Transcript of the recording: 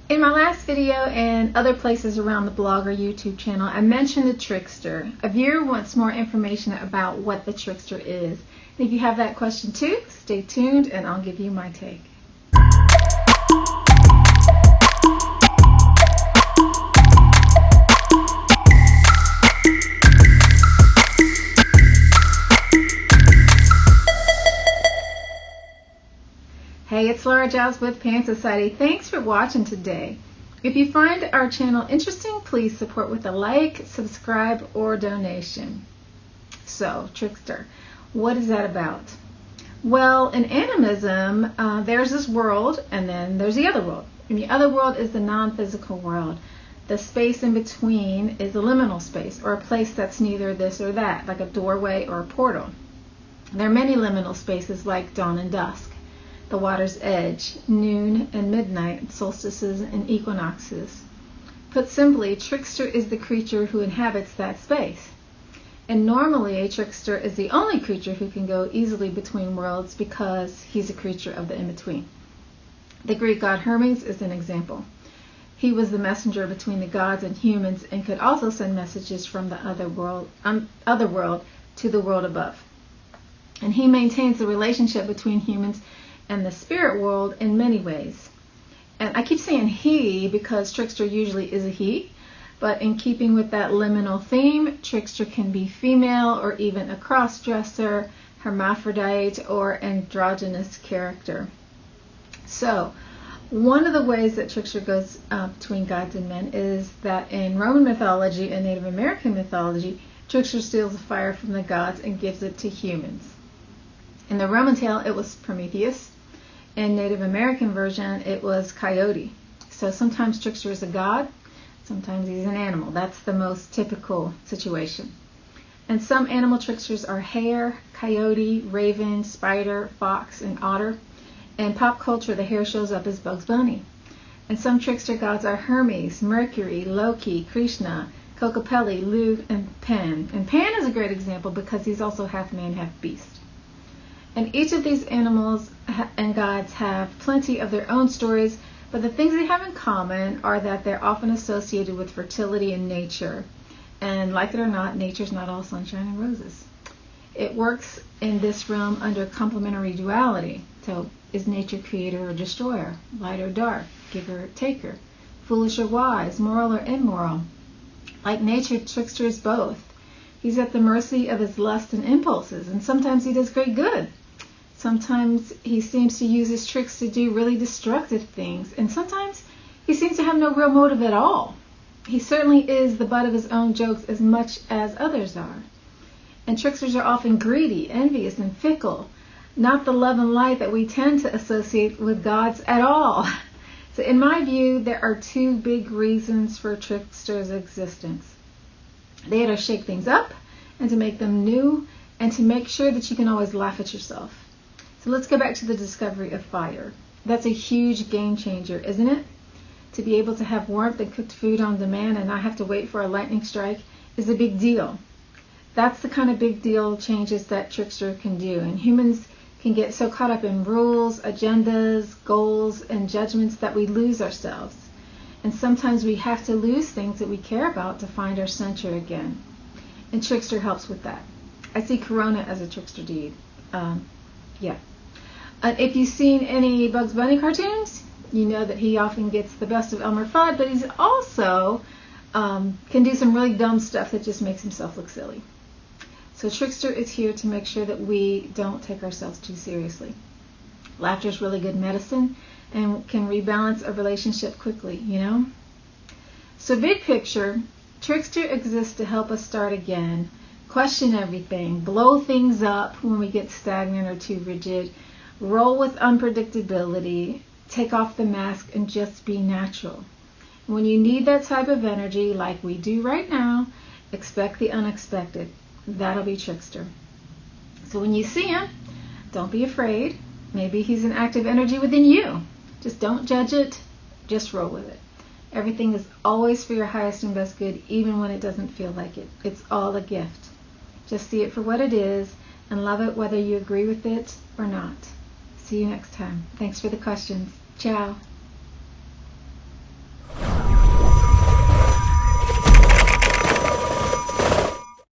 In my last video and other places around the blog or YouTube channel, I mentioned the Trickster. A viewer wants more information about what the Trickster is. And if you have that question too, stay tuned and I'll give you my take. Hey, it's Laura Giles with Pan Society. Thanks for watching today. If you find our channel interesting, please support with a like, subscribe, or donation. So, Trickster, what is that about? Well, in Animism, there's this world, and then there's the other world. And the other world is the non-physical world. The space in between is a liminal space, or a place that's neither this or that, like a doorway or a portal. There are many liminal spaces like dawn and dusk, the water's edge, noon and midnight, solstices and equinoxes. Put simply, Trickster is the creature who inhabits that space. And normally a Trickster is the only creature who can go easily between worlds because he's a creature of the in-between. The Greek god Hermes is an example. He was the messenger between the gods and humans and could also send messages from the other world to the world above. And he maintains the relationship between humans and the spirit world in many ways. And I keep saying he because Trickster usually is a he, but in keeping with that liminal theme, Trickster can be female or even a cross-dresser, hermaphrodite, or androgynous character. So, one of the ways that Trickster goes between gods and men is that in Roman mythology and Native American mythology, Trickster steals the fire from the gods and gives it to humans. In the Roman tale, it was Prometheus. In Native American version, it was Coyote. So sometimes Trickster is a god, sometimes he's an animal. That's the most typical situation. And some animal tricksters are hare, coyote, raven, spider, fox, and otter. In pop culture, the hare shows up as Bugs Bunny. And some trickster gods are Hermes, Mercury, Loki, Krishna, Kokopelli, Lu, and Pan. And Pan is a great example because he's also half man, half beast. And each of these animals and gods have plenty of their own stories, but the things they have in common are that they're often associated with fertility and nature. And like it or not, nature's not all sunshine and roses. It works in this realm under complementary duality. So is nature creator or destroyer, light or dark, giver or taker, foolish or wise, moral or immoral? Like nature, Trickster is both. He's at the mercy of his lust and impulses, and sometimes he does great good. Sometimes he seems to use his tricks to do really destructive things, and sometimes he seems to have no real motive at all. He certainly is the butt of his own jokes as much as others are. And tricksters are often greedy, envious, and fickle, not the love and light that we tend to associate with gods at all. So in my view, there are two big reasons for tricksters' existence. They are to shake things up and to make them new and to make sure that you can always laugh at yourself. So let's go back to the discovery of fire. That's a huge game changer, isn't it? To be able to have warmth and cooked food on demand and not have to wait for a lightning strike is a big deal. That's the kind of big deal changes that Trickster can do. And humans can get so caught up in rules, agendas, goals, and judgments that we lose ourselves. And sometimes we have to lose things that we care about to find our center again. And Trickster helps with that. I see Corona as a Trickster deed. If you've seen any Bugs Bunny cartoons, you know that he often gets the best of Elmer Fudd, but he's also can do some really dumb stuff that just makes himself look silly. So Trickster is here to make sure that we don't take ourselves too seriously. Laughter is really good medicine and can rebalance a relationship quickly, you know? So big picture, Trickster exists to help us start again, question everything, blow things up when we get stagnant or too rigid, roll with unpredictability, take off the mask, and just be natural. When you need that type of energy, like we do right now, expect the unexpected. That'll be Trickster. So when you see him, don't be afraid. Maybe he's an active energy within you. Just don't judge it. Just roll with it. Everything is always for your highest and best good, even when it doesn't feel like it. It's all a gift. Just see it for what it is and love it whether you agree with it or not. See you next time. Thanks for the questions. Ciao.